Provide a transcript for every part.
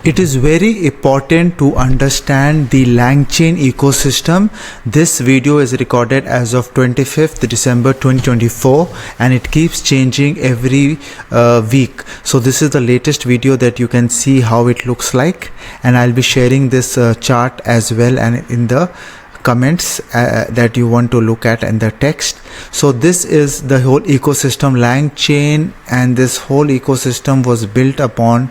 It is very important to understand the LangChain ecosystem. This video is recorded as of 25th December 2024 and it keeps changing every week. So this is the latest video that you can see how it looks like, and I'll be sharing this chart as well and in the comments that you want to look at and the text. So this is the whole ecosystem LangChain, and this whole ecosystem was built upon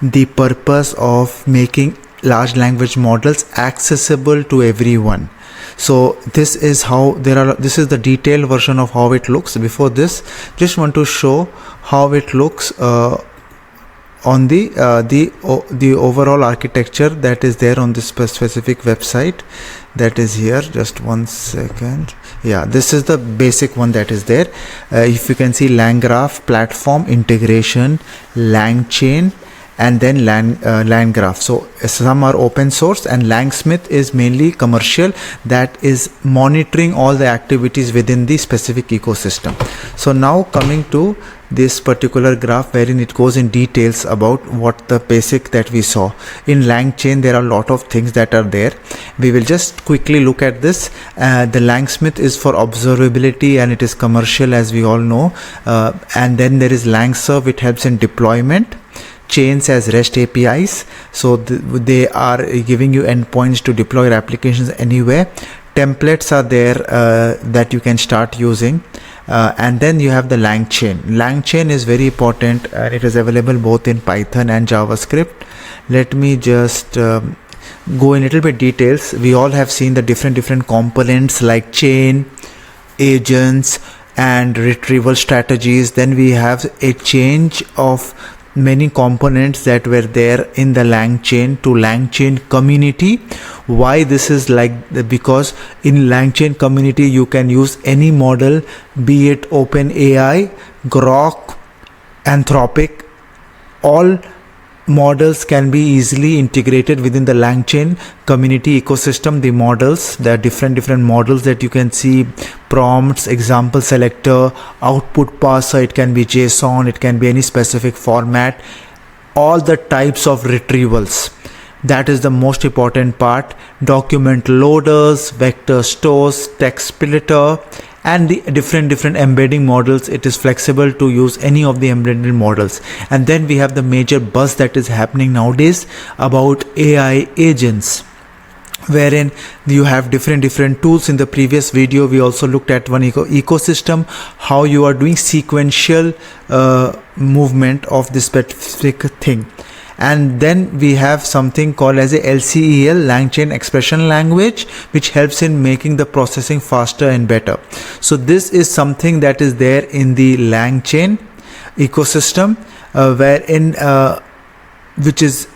the purpose of making large language models accessible to everyone. So this is how this is the detailed version of how it looks. Before this, just want to show how it looks on the overall architecture that is there on this specific website that is here. Just one second. Yeah, this is the basic one that is there. If you can see, LangGraph platform integration, LangChain, and then LangGraph. So some are open source, and LangSmith is mainly commercial, that is monitoring all the activities within the specific ecosystem. So now coming to this particular graph wherein it goes in details about what the basic that we saw. In LangChain there are a lot of things that are there. We will just quickly look at this. The LangSmith is for observability and it is commercial, as we all know, and then there is LangServe, it helps in deployment. Chains as REST APIs, so they are giving you endpoints to deploy your applications anywhere. Templates are there that you can start using, and then you have the LangChain. LangChain is very important and it is available both in Python and JavaScript. Let me just go in a little bit details. We all have seen the different components like chain, agents, and retrieval strategies. Then we have a change of many components that were there in the LangChain to LangChain community. Why this is like? Because in LangChain community you can use any model, be it OpenAI, Grok, Anthropic. All models can be easily integrated within the LangChain community ecosystem. The models, there are different models that you can see: prompts, example selector, output parser, it can be JSON, it can be any specific format, all the types of retrievals. That is the most important part. Document loaders, vector stores, text splitter, and the different embedding models. It is flexible to use any of the embedded models. And then we have the major buzz that is happening nowadays about AI agents, wherein you have different tools. In the previous video we also looked at one ecosystem, how you are doing sequential movement of this specific thing. And then we have something called as a LCEL, LangChain expression language, which helps in making the processing faster and better. So this is something that is there in the LangChain ecosystem, wherein which is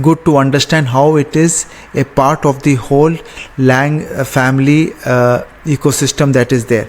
good to understand how it is a part of the whole Lang family ecosystem that is there.